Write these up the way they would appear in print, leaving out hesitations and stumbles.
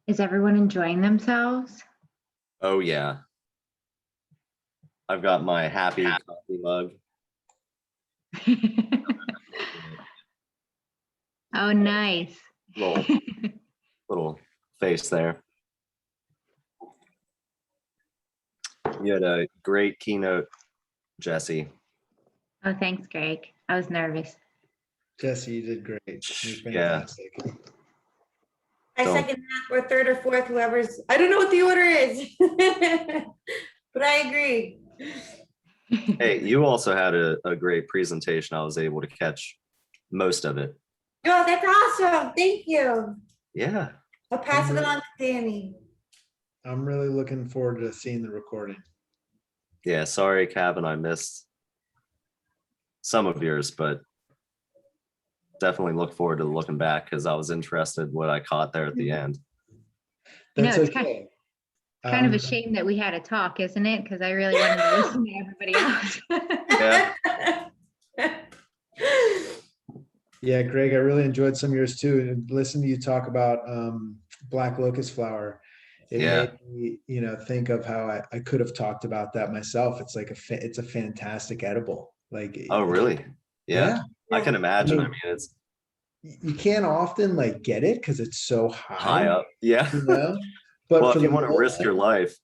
Is everyone enjoying themselves? Oh yeah. I've got my happy coffee mug. Oh, nice. Little face there. You had a great keynote, Jessy. Oh, thanks, Greg. I was nervous. Jessy, you did great. You're Yeah. fantastic. I second that, or third or fourth, whoever's, I don't know what the order is, but I agree. Hey, you also had a great presentation. I was able to catch most of it. Oh, that's awesome. Thank you. Yeah. I'll pass it along to Danny. I'm really looking forward to seeing the recording. Yeah, sorry, Cavan, I missed some of yours, but definitely look forward to looking back because I was interested what I caught there at the end. That's it's okay. kind of a shame that we had a talk, isn't it? Because I really wanted to listen to everybody else. Yeah. Yeah, Greg, I really enjoyed some of yours too. And listen to you talk about black locust flower. It made me, think of how I could have talked about that myself. It's like it's a fantastic edible. Like, Oh, really? Yeah. I can imagine. I mean, it's you can't often like get it because it's so high up. Yeah. But well, if you want to risk your life.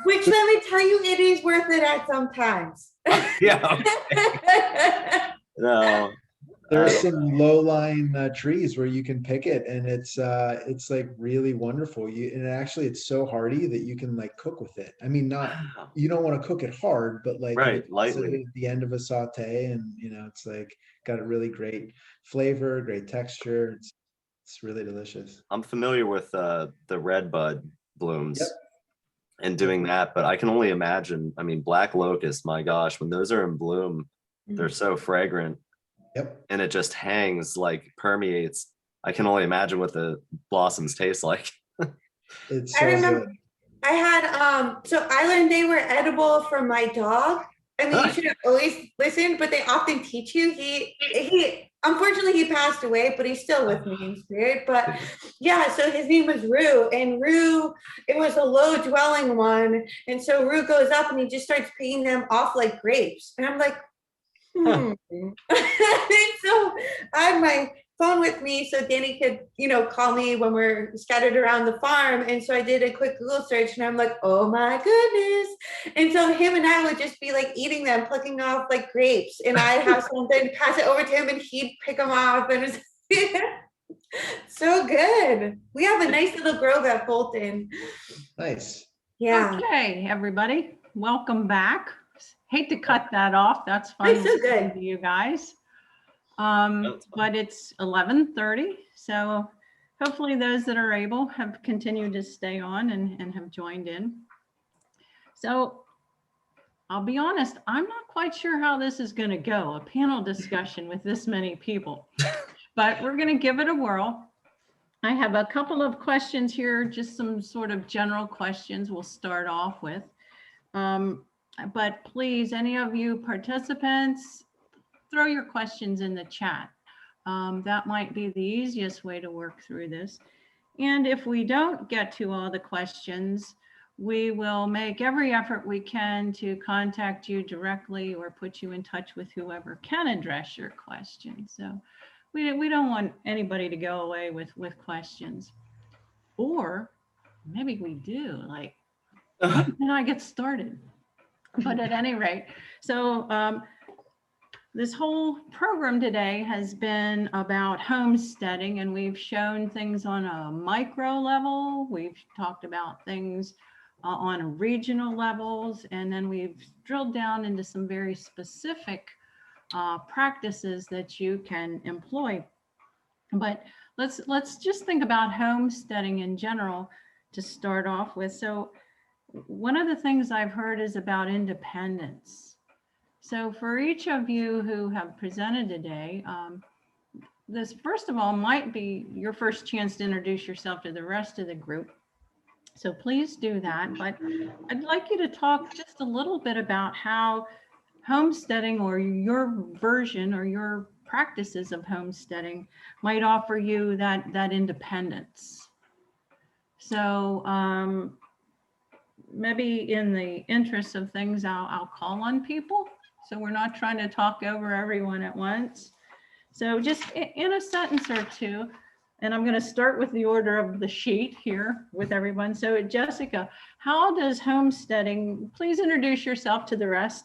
Which let me tell you, it is worth it at some times. Yeah. Okay. No. There's some low-lying trees where you can pick it, and it's like really wonderful. And actually, it's so hardy that you can like cook with it. I mean, you don't want to cook it hard, but like lightly at the end of a saute, and it's like got a really great flavor, great texture. It's really delicious. I'm familiar with the red bud blooms and doing that, but I can only imagine. I mean, black locust, my gosh, when those are in bloom, they're so fragrant. Yep. And it just hangs, like permeates. I can only imagine what the blossoms taste like. It's so I remember good. I had so I learned they were edible from my dog. I mean, you should always listen, but they often teach you. He unfortunately he passed away, but he's still with me in spirit. But yeah, so his name was Rue, and Rue, it was a low dwelling one, and so Rue goes up and he just starts picking them off like grapes, and I'm like, So I had my phone with me so Danny could, call me when we're scattered around the farm. And so I did a quick Google search and I'm like, oh my goodness. And so him and I would just be like eating them, plucking off like grapes. And I'd have something, pass it over to him and he'd pick them off. And it was so good. We have a nice little grove at Fulton. Nice. Yeah. Okay, everybody, welcome back. Hate to cut that off. That's fun. It's so good to you guys. But it's 11:30, so hopefully those that are able have continued to stay on and have joined in. So I'll be honest, I'm not quite sure how this is going to go, a panel discussion with this many people, but we're going to give it a whirl. I have a couple of questions here, just some sort of general questions we'll start off with. But please, any of you participants, throw your questions in the chat. That might be the easiest way to work through this. And if we don't get to all the questions, we will make every effort we can to contact you directly or put you in touch with whoever can address your question. So we don't want anybody to go away with questions. Or maybe we do, like, when can I get started? But at any rate, so this whole program today has been about homesteading, and we've shown things on a micro level. We've talked about things on regional levels, and then we've drilled down into some very specific practices that you can employ. But let's just think about homesteading in general to start off with. So one of the things I've heard is about independence. So for each of you who have presented today, this first of all might be your first chance to introduce yourself to the rest of the group. So please do that. But I'd like you to talk just a little bit about how homesteading or your version or your practices of homesteading might offer you that independence. So maybe in the interest of things, I'll call on people. So we're not trying to talk over everyone at once. So just in a sentence or two, and I'm going to start with the order of the sheet here with everyone. So Jessica, how does homesteading, please introduce yourself to the rest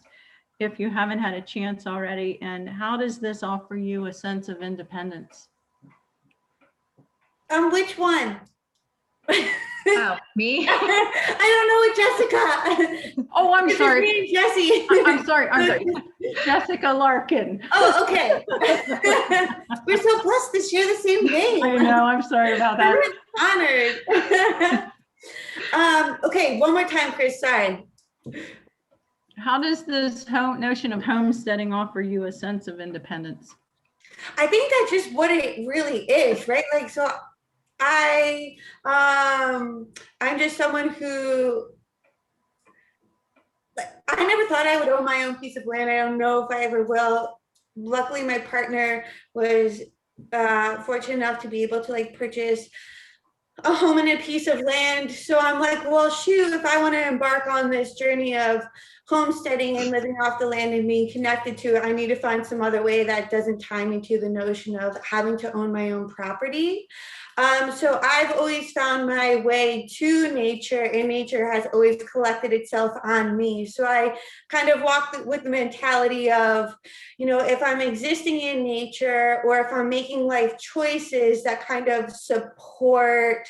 if you haven't had a chance already, and how does this offer you a sense of independence? Which one? Oh, me? I don't know what Jessica. Oh, I'm This is sorry. me and Jessy. I'm sorry. Jessica Larkin. Oh, okay. We're so blessed to share the same name. I know, I'm sorry about that. I'm honored. Okay, one more time, Chris. Sorry. How does this notion of homesteading offer you a sense of independence? I think that's just what it really is, right? Like, so I'm just someone who, I never thought I would own my own piece of land. I don't know if I ever will. Luckily, my partner was fortunate enough to be able to like purchase a home and a piece of land. So I'm like, well, shoot, if I want to embark on this journey of homesteading and living off the land and being connected to it, I need to find some other way that doesn't tie me to the notion of having to own my own property. So I've always found my way to nature, and nature has always collected itself on me. So I kind of walk with the mentality of, you know, if I'm existing in nature or if I'm making life choices that kind of support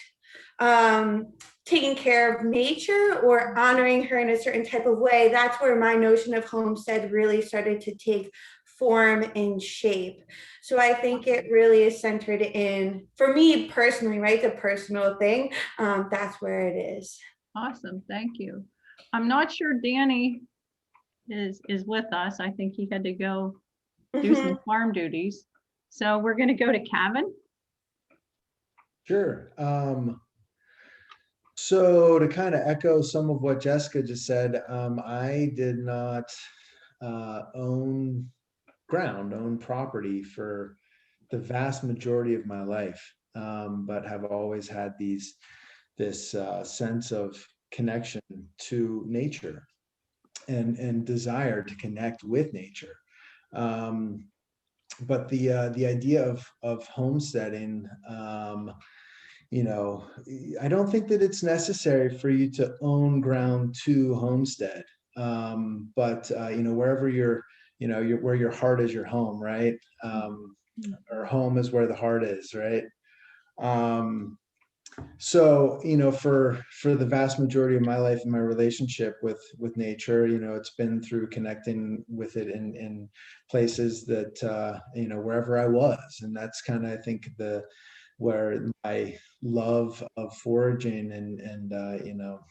taking care of nature or honoring her in a certain type of way, that's where my notion of homestead really started to take form and shape. So I think it really is centered in, for me personally, right, the personal thing, that's where it is. Awesome, thank you. I'm not sure Danny is with us. I think he had to go do some farm duties. So we're going to go to Cavan. Sure. So to kind of echo some of what Jessica just said, I did not own property for the vast majority of my life, but have always had this sense of connection to nature and desire to connect with nature. But the idea of homesteading, you know, I don't think that it's necessary for you to own ground to homestead. But you know, wherever where your heart is your home, right? Or home is where the heart is, right? So, you know, for the vast majority of my life and my relationship with nature, you know, it's been through connecting with it in places that, you know, wherever I was. And that's kind of, I think, where my love of foraging and you know,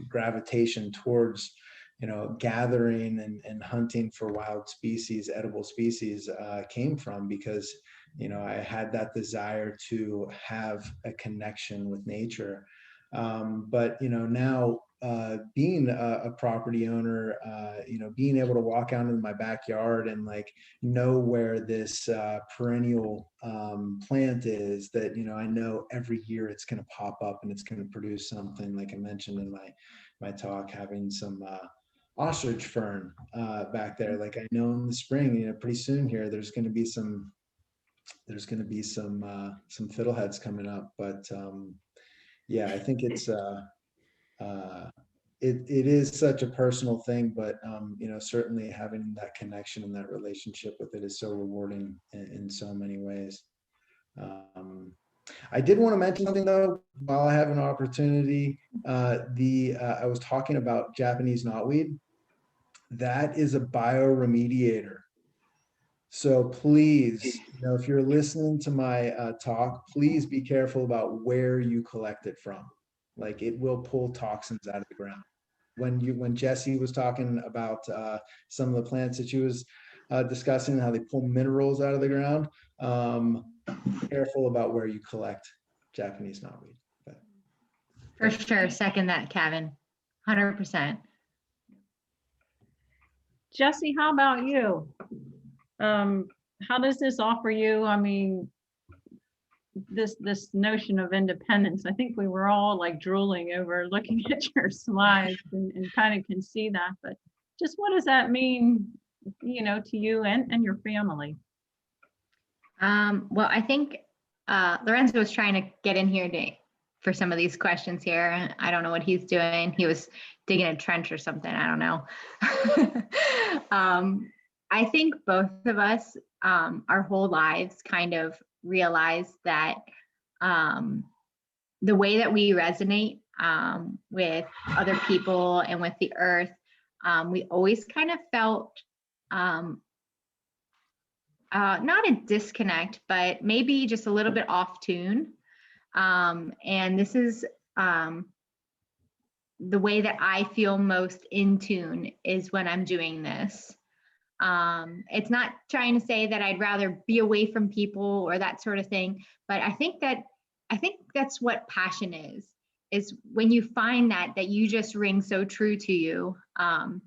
gravitation towards, you know, gathering and hunting for wild species, edible species, came from, because, you know, I had that desire to have a connection with nature. But, you know, now being a property owner, you know, being able to walk out into my backyard and like know where this perennial plant is that, you know, I know every year it's going to pop up and it's going to produce something, like I mentioned in my talk, having some ostrich fern back there. Like I know in the spring, you know, pretty soon here, there's going to be some fiddleheads coming up. But yeah, I think it's it is such a personal thing, but you know, certainly having that connection and that relationship with it is so rewarding in so many ways. I did want to mention something though, while I have an opportunity. I was talking about Japanese knotweed. That is a bioremediator. So please, you know, if you're listening to my talk, please be careful about where you collect it from. Like it will pull toxins out of the ground. When Jessy was talking about some of the plants that she was discussing, how they pull minerals out of the ground, careful about where you collect Japanese knotweed. But, For sure, second that, Cavan, 100%. Jessy, how about you? How does this offer you? I mean, this notion of independence. I think we were all like drooling over looking at your slides and kind of can see that, but just what does that mean, you know, to you and your family? Well, I think Lorenzo was trying to get in here for some of these questions here. And I don't know what he's doing. He was digging a trench or something. I don't know. I think both of us, our whole lives kind of realized that the way that we resonate with other people and with the earth, we always kind of felt not a disconnect, but maybe just a little bit off tune. And this is the way that I feel most in tune is when I'm doing this. It's not trying to say that I'd rather be away from people or that sort of thing, but I think that's what passion is when you find that you just ring so true to you. And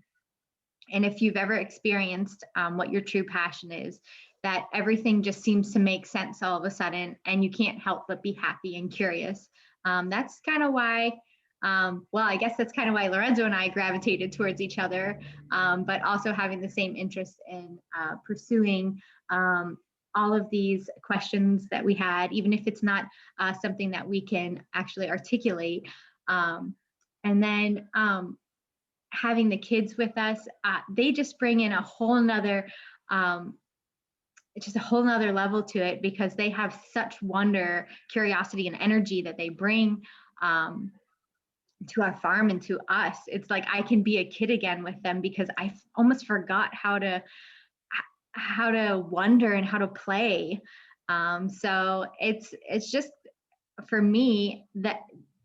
if you've ever experienced what your true passion is, that everything just seems to make sense all of a sudden and you can't help but be happy and curious. That's kind of why, well, I guess that's kind of why Lorenzo and I gravitated towards each other, but also having the same interest in pursuing all of these questions that we had, even if it's not something that we can actually articulate. And then having the kids with us, they just bring in a whole nother, it's just a whole nother level to it because they have such wonder, curiosity, and energy that they bring to our farm and to us. It's like I can be a kid again with them because I almost forgot how to wonder and how to play. So it's just for me that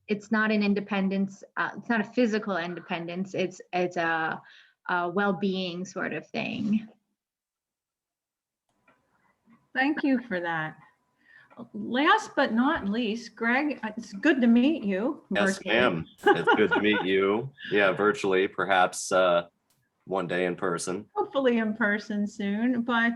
it's not an independence. It's not a physical independence. It's a well-being sort of thing. Thank you for that. Last but not least, Greg, it's good to meet you. Yes, virtually. ma'am. It's good to meet you. Yeah, virtually, perhaps one day in person. Hopefully in person soon, but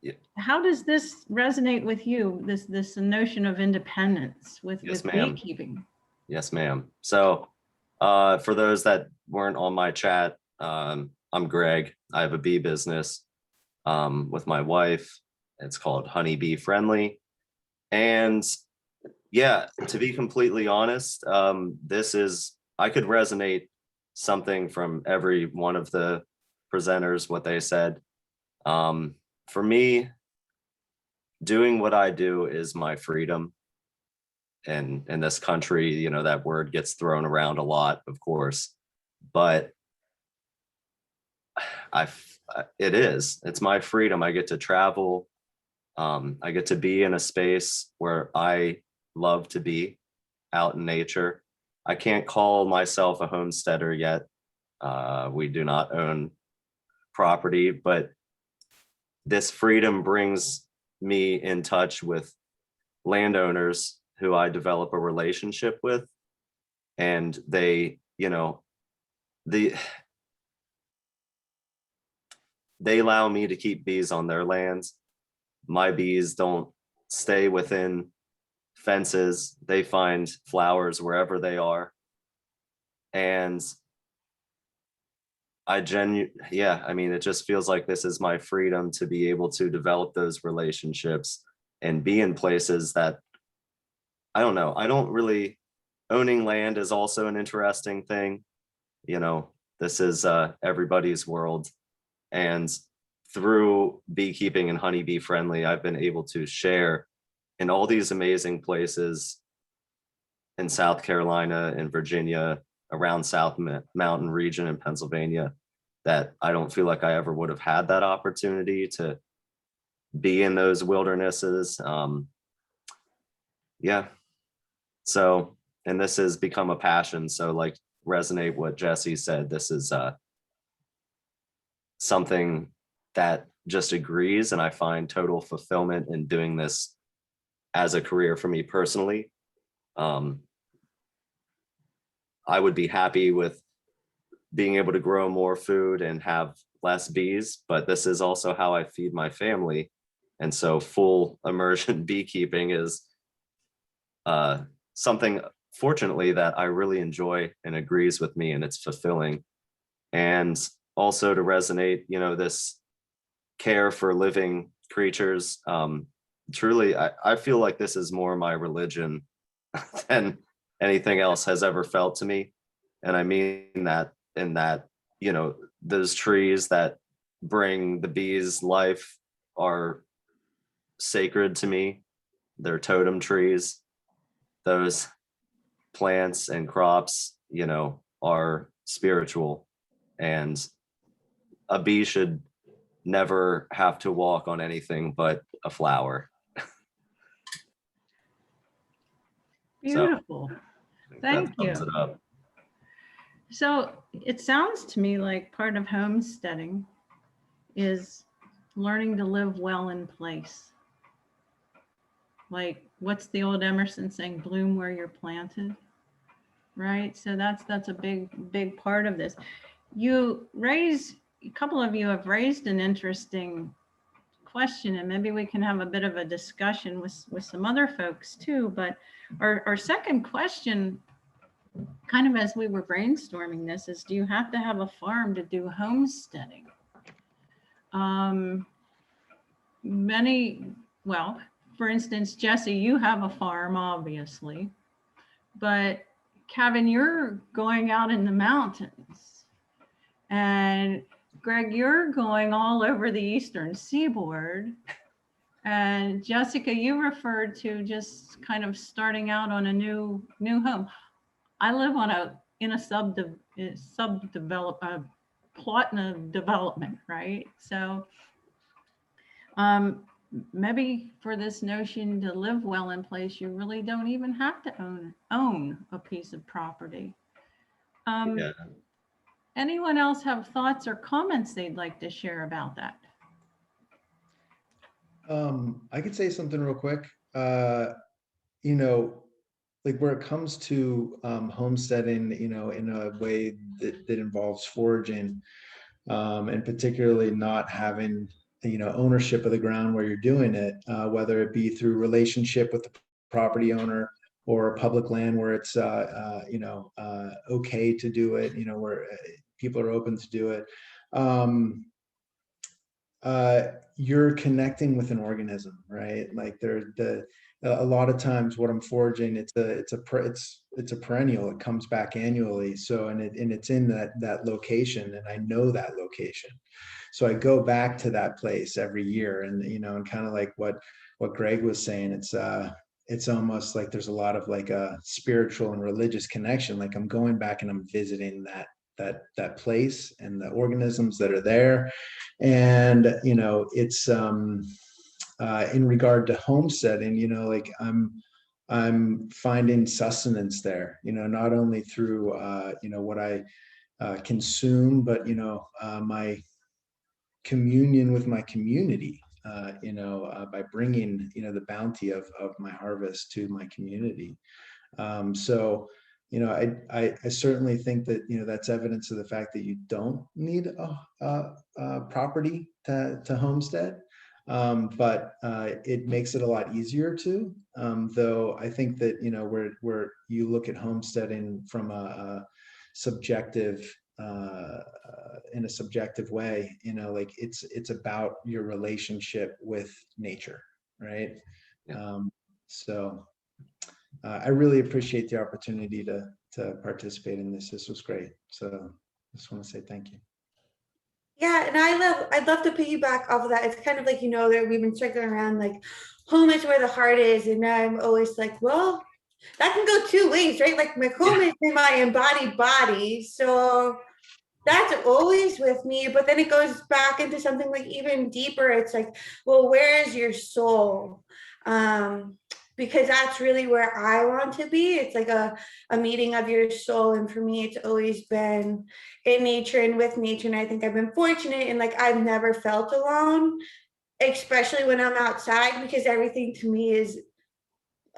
Yeah. how does this resonate with you, this notion of independence with Yes, ma'am. beekeeping? Yes, ma'am. So for those that weren't on my chat, I'm Greg. I have a bee business with my wife. It's called Honeybee Friendly. And yeah, to be completely honest, I could resonate something from every one of the presenters, what they said. For me, doing what I do is my freedom. And in this country, you know, that word gets thrown around a lot, of course, but it's my freedom. I get to travel. I get to be in a space where I love to be, out in nature. I can't call myself a homesteader yet. We do not own property, but this freedom brings me in touch with landowners who I develop a relationship with. And they, you know, they allow me to keep bees on their lands. My bees don't stay within fences. They find flowers wherever they are. And I mean, it just feels like this is my freedom to be able to develop those relationships and be in places that, I don't know, owning land is also an interesting thing. You know, this is everybody's world. And through beekeeping and Honeybee Friendly, I've been able to share in all these amazing places in South Carolina and Virginia, around South Mountain region in Pennsylvania, that I don't feel like I ever would have had that opportunity to be in those wildernesses. Yeah. So, and this has become a passion. So like resonate what Jessy said, this is something that just agrees, and I find total fulfillment in doing this as a career for me personally. I would be happy with being able to grow more food and have less bees, but this is also how I feed my family. And so full immersion beekeeping is something, fortunately, that I really enjoy and agrees with me, and it's fulfilling. And also to resonate, this care for living creatures. Truly, I feel like this is more my religion than anything else has ever felt to me. And I mean that in that, those trees that bring the bees life are sacred to me. They're totem trees. Those plants and crops, are spiritual, and a bee should never have to walk on anything but a flower. Beautiful. Thank you. That sums it up. So it sounds to me like part of homesteading is learning to live well in place. Like, what's the old Emerson saying? Bloom where you're planted, right? So that's a big part of this. A couple of you have raised an interesting question, and maybe we can have a bit of a discussion with some other folks too. But our second question, kind of as we were brainstorming this, is, do you have to have a farm to do homesteading? Well, for instance, Jessy, you have a farm, obviously, but Cavan, you're going out in the mountains, and Greg, you're going all over the eastern seaboard, and Jessica, you referred to just kind of starting out on a new home. I live in a plot in a development, right? So maybe for this notion to live well in place, you really don't even have to own a piece of property. Yeah. Anyone else have thoughts or comments they'd like to share about that? I could say something real quick. Like where it comes to homesteading, in a way that involves foraging, and particularly not having, ownership of the ground where you're doing it, whether it be through relationship with the property owner or public land where it's, okay to do it, where people are open to do it. You're connecting with an organism, right? Like a lot of times what I'm foraging, it's a perennial. It comes back annually. So, and it's in that location, and I know that location. So I go back to that place every year, and, and kind of like what Greg was saying, it's almost like there's a lot of like a spiritual and religious connection. Like I'm going back and I'm visiting that place and the organisms that are there. And, it's, in regard to homesteading, like I'm finding sustenance there, not only through, what I consume, but, my communion with my community, by bringing, the bounty of my harvest to my community. So, I certainly think that, that's evidence of the fact that you don't need a property to homestead. But it makes it a lot easier to, though I think that, where you look at homesteading from a subjective, in a subjective way, like it's about your relationship with nature, right? Yeah. So I really appreciate the opportunity to participate in this. This was great. So I just want to say thank you. Yeah, and I'd love to piggyback off of that. It's kind of like, that we've been circling around like home is where the heart is. And I'm always like, well, that can go two ways, right? Like my home is in my embodied body. So that's always with me. But then it goes back into something like even deeper. It's like, well, where is your soul? Because that's really where I want to be. It's like a meeting of your soul. And for me, it's always been in nature and with nature. And I think I've been fortunate, and like I've never felt alone, especially when I'm outside, because everything to me is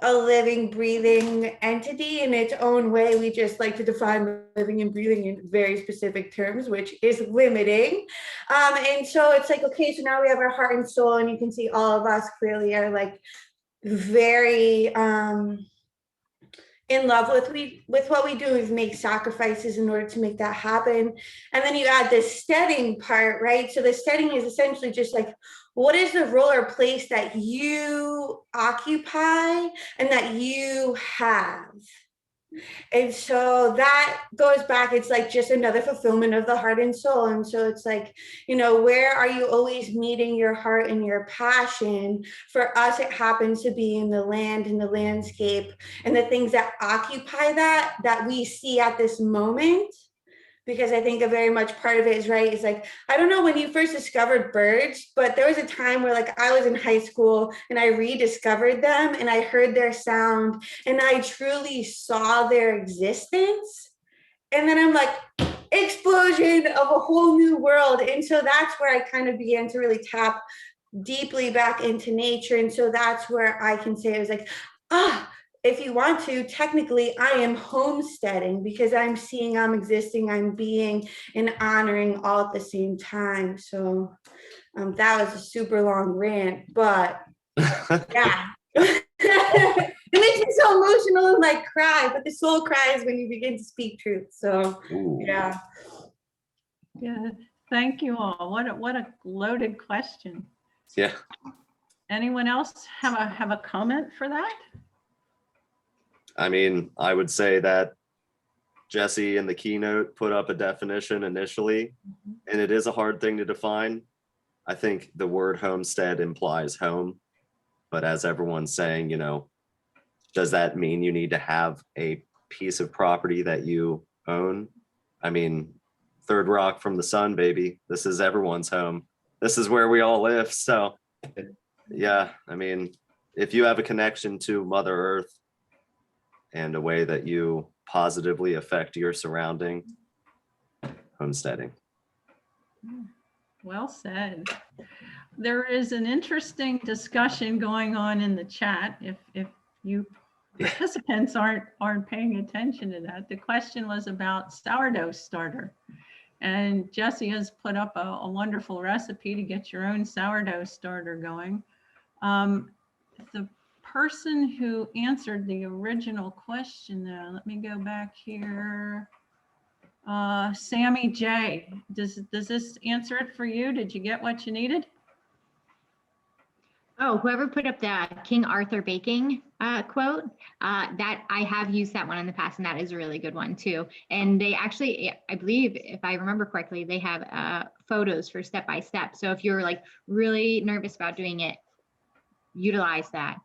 a living, breathing entity in its own way. We just like to define living and breathing in very specific terms, which is limiting. And so it's like, okay, so now we have our heart and soul, and you can see all of us clearly are like very in love with what we do, is make sacrifices in order to make that happen. And then you add the steading part, right? So the steading is essentially just like, what is the role or place that you occupy and that you have? And so that goes back, it's like just another fulfillment of the heart and soul. And so it's like, you know, where are you always meeting your heart and your passion? For us, it happens to be in the land and the landscape and the things that occupy that we see at this moment. Because I think a very much part of it is, right, it's like, I don't know when you first discovered birds, but there was a time where like I was in high school and I rediscovered them and I heard their sound and I truly saw their existence. And then I'm like, explosion of a whole new world. And so that's where I kind of began to really tap deeply back into nature. And so that's where I can say, I was like, if you want to, technically, I am homesteading because I'm seeing, I'm existing, I'm being, and honoring all at the same time. So that was a super long rant, but yeah. It makes me so emotional and like cry, but the soul cries when you begin to speak truth. So yeah. Yeah, thank you all. What a loaded question. Yeah. Anyone else have a comment for that? I mean, I would say that Jessy in the keynote put up a definition initially, and it is a hard thing to define. I think the word homestead implies home, but as everyone's saying, you know, does that mean you need to have a piece of property that you own? I mean, third rock from the sun, baby. This is everyone's home. This is where we all live. So yeah, I mean, if you have a connection to Mother Earth and a way that you positively affect your surrounding, homesteading. Well said. There is an interesting discussion going on in the chat. If you participants aren't paying attention to that, the question was about sourdough starter. And Jessy has put up a wonderful recipe to get your own sourdough starter going. The person who answered the original question, though, let me go back here. Sammy J, does this answer it for you? Did you get what you needed? Oh, whoever put up the King Arthur baking quote, that I have used that one in the past, and that is a really good one too. And they actually, I believe, if I remember correctly, they have photos for step by step. So if you're like really nervous about doing it, utilize that.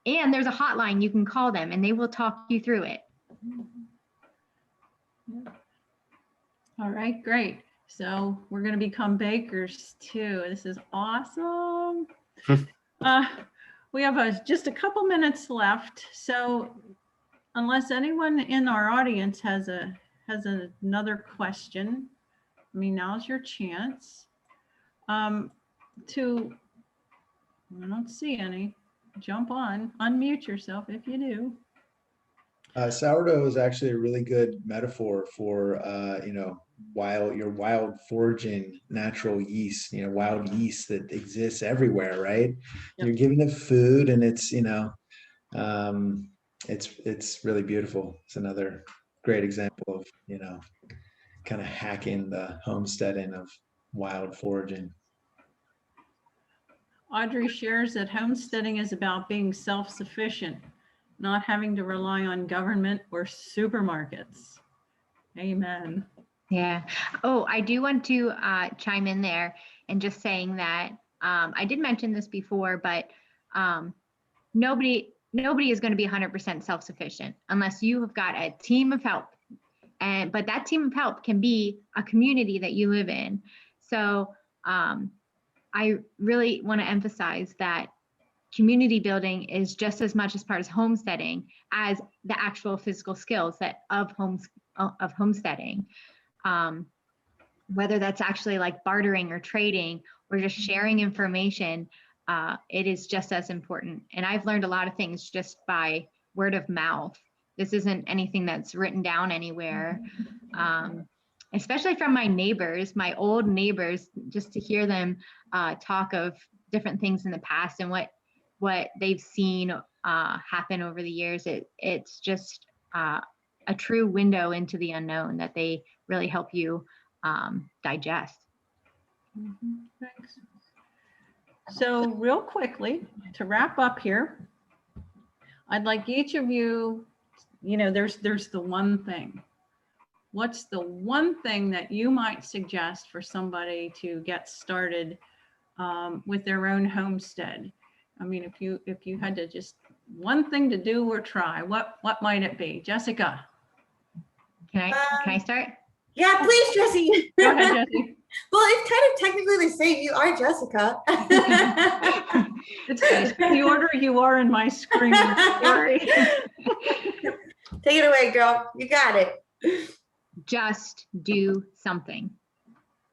And there's a hotline you can call them and they will talk you through it. All right, great. So we're going to become bakers too. This is awesome. We have just a couple minutes left. So unless anyone in our audience has another question, I mean, now's your chance. I don't see any. Jump on, unmute yourself if you do. Sourdough is actually a really good metaphor for, you know, wild foraging natural yeast, you know, wild yeast that exists everywhere, right? Yep. You're giving it food and it's, you know, it's really beautiful. It's another great example of, you know, kind of hacking the homesteading of wild foraging. Audrey shares that homesteading is about being self-sufficient, not having to rely on government or supermarkets. Amen. Yeah. Oh, I do want to chime in there and just saying that I did mention this before, but nobody is going to be 100% self-sufficient unless you have got a team of help. But that team of help can be a community that you live in. So I really want to emphasize that community building is just as much as part of homesteading as the actual physical skills of homesteading. Whether that's actually like bartering or trading or just sharing information, it is just as important. And I've learned a lot of things just by word of mouth. This isn't anything that's written down anywhere. Especially from my neighbors, my old neighbors, just to hear them talk of different things in the past and what they've seen happen over the years. It's just a true window into the unknown that they really help you digest. Thanks. So real quickly, to wrap up here, I'd like each of you, there's the one thing. What's the one thing that you might suggest for somebody to get started with their own homestead? I mean, if you had to just one thing to do or try, what might it be? Jessica. Can I start? Yeah, please, Jessy. Go ahead, Jessy. Well, it's kind of technically the same. You are Jessica. It's the order you are in my screen. Sorry. Take it away, girl. You got it. Just do something.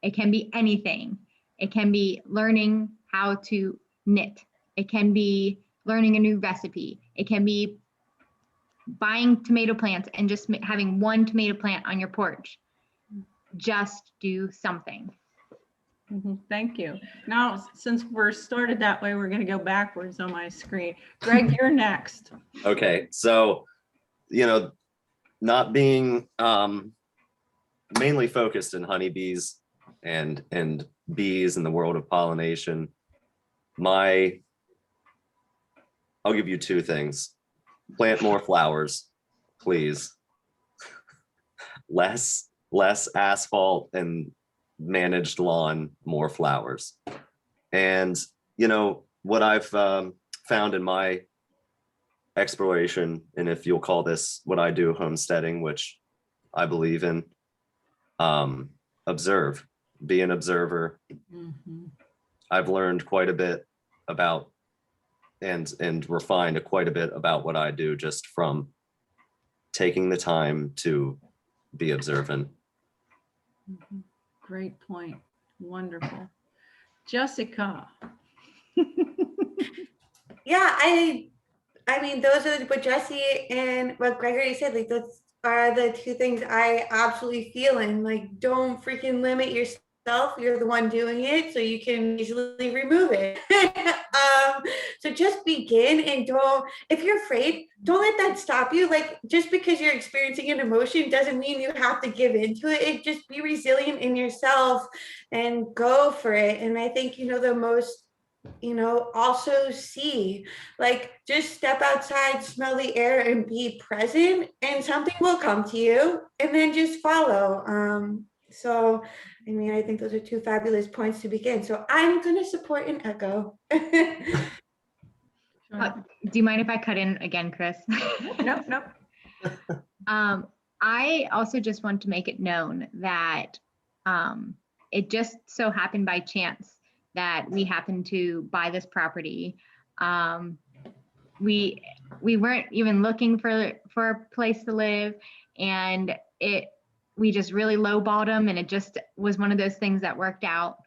It can be anything. It can be learning how to knit. It can be learning a new recipe. It can be buying tomato plants and just having one tomato plant on your porch. Just do something. Thank you. Now, since we're started that way, we're going to go backwards on my screen. Greg, you're next. Okay, so, not being mainly focused in honeybees and bees in the world of pollination, I'll give you two things. Plant more flowers, please. Less asphalt and managed lawn, more flowers. And what I've found in my exploration, and if you'll call this what I do, homesteading, which I believe in, observe, be an observer. I've learned quite a bit about and refined quite a bit about what I do just from taking the time to be observant. Great point. Wonderful. Jessica. Yeah, I mean, those are what Jessy and what Gregory said. Like, those are the two things I absolutely feel in. Like, don't freaking limit yourself. You're the one doing it, so you can easily remove it. So just begin, and if you're afraid, don't let that stop you. Like, just because you're experiencing an emotion doesn't mean you have to give into it. Just be resilient in yourself and go for it. And I think, the most, also see, like, just step outside, smell the air, and be present, and something will come to you, and then just follow. So, I mean, I think those are two fabulous points to begin. So I'm going to support and echo. Do you mind if I cut in again, Chris? Nope. I also just want to make it known that it just so happened by chance that we happened to buy this property. We weren't even looking for a place to live, and we just really lowballed them, and it just was one of those things that worked out.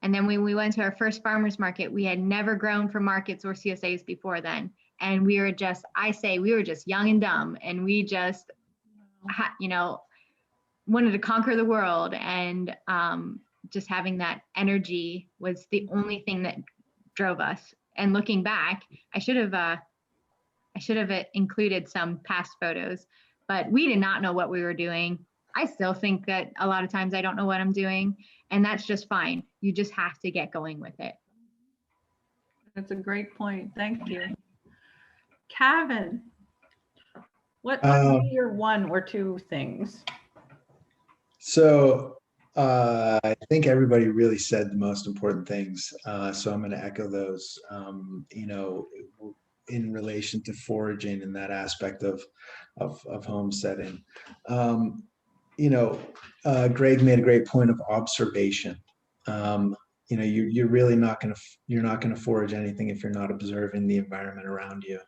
And then when we went to our first farmers market, we had never grown for markets or CSAs before then. And we were just young and dumb, and we just, wanted to conquer the world. And just having that energy was the only thing that drove us. And looking back, I should have included some past photos, but we did not know what we were doing. I still think that a lot of times I don't know what I'm doing, and that's just fine. You just have to get going with it. That's a great point. Thank you. Cavan, what would be your one or two things? So I think everybody really said the most important things. So I'm going to echo those, in relation to foraging and that aspect of homesteading. Greg made a great point of observation. You're really not going to forage anything if you're not observing the environment around you.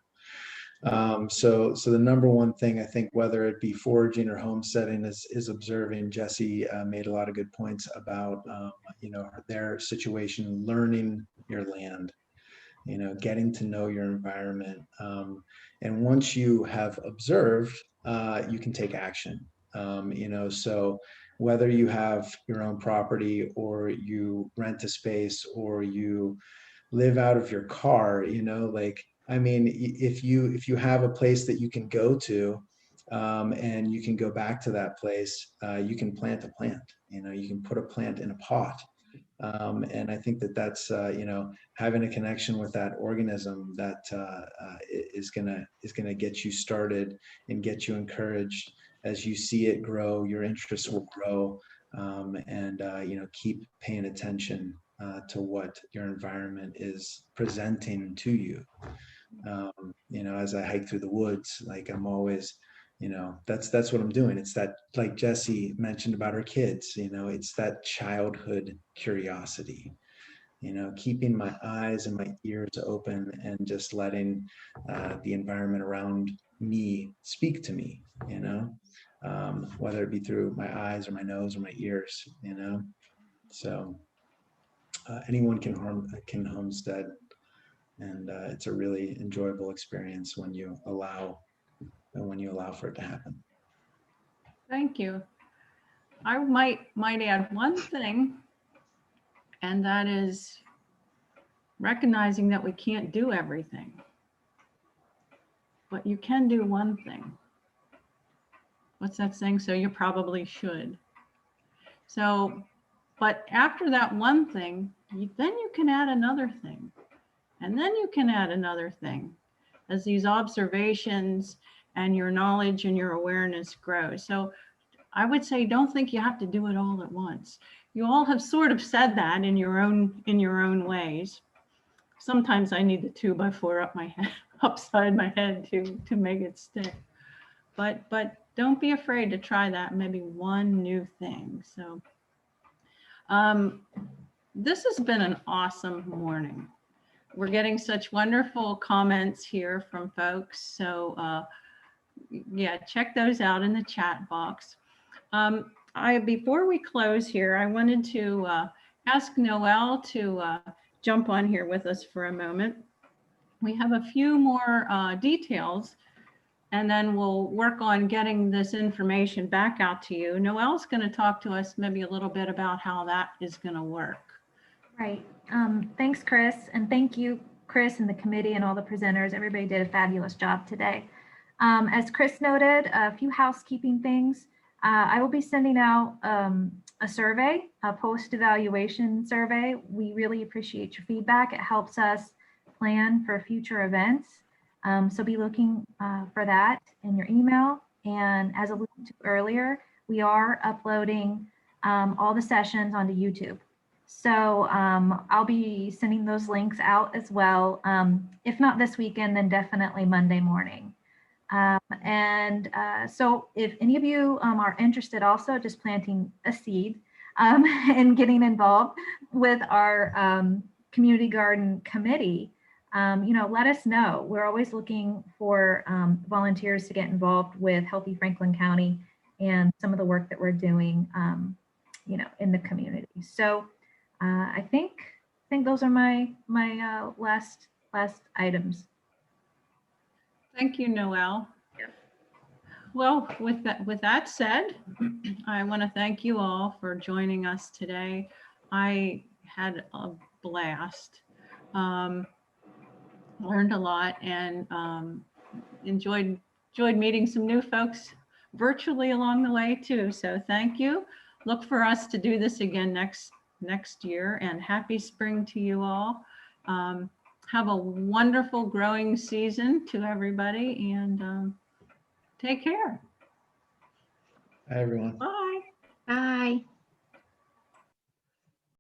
So the number one thing, I think, whether it be foraging or homesteading, is observing. Jessy made a lot of good points about their situation, learning your land. getting to know your environment. And once you have observed, you can take action. So whether you have your own property or you rent a space or you live out of your car, if you have a place that you can go to, and you can go back to that place, you can plant a plant, you can put a plant in a pot. And I think that that's, having a connection with that organism that is gonna get you started and get you encouraged. As you see it grow, your interests will grow, and keep paying attention to what your environment is presenting to you. As I hike through the woods, like I'm always, that's what I'm doing. It's that, like Jessy mentioned about her kids, it's that childhood curiosity, keeping my eyes and my ears open and just letting the environment around me speak to me, whether it be through my eyes or my nose or my ears, so anyone can homestead, and it's a really enjoyable experience when you allow for it to happen. Thank you. I might add one thing, and that is recognizing that we can't do everything, but you can do one thing. What's that saying? So you probably should. So, but after that one thing, then you can add another thing, and then you can add another thing as these observations and your knowledge and your awareness grow. So I would say, don't think you have to do it all at once. You all have sort of said that in your own ways. Sometimes I need the 2x4 upside my head to make it stick. But don't be afraid to try that, maybe one new thing. So this has been an awesome morning. We're getting such wonderful comments here from folks. So yeah, check those out in the chat box. Before we close here, I wanted to ask Noelle to jump on here with us for a moment. We have a few more details, and then we'll work on getting this information back out to you. Noelle's going to talk to us maybe a little bit about how that is going to work. Right. Thanks, Chris. And thank you, Chris, and the committee and all the presenters. Everybody did a fabulous job today. As Chris noted, a few housekeeping things. I will be sending out a survey, a post-evaluation survey. We really appreciate your feedback. It helps us plan for future events. So be looking for that in your email. And as alluded to earlier, we are uploading all the sessions onto YouTube. So I'll be sending those links out as well. If not this weekend, then definitely Monday morning. So if any of you are interested also just planting a seed and getting involved with our community garden committee, let us know. We're always looking for volunteers to get involved with Healthy Franklin County and some of the work that we're doing, in the community. So I think those are my last items. Thank you, Noelle. Yep. Well, with that said, I want to thank you all for joining us today. I had a blast. Learned a lot and enjoyed meeting some new folks virtually along the way too. So thank you. Look for us to do this again next year, and happy spring to you all. Have a wonderful growing season to everybody, and take care. Hi, everyone. Bye. Bye.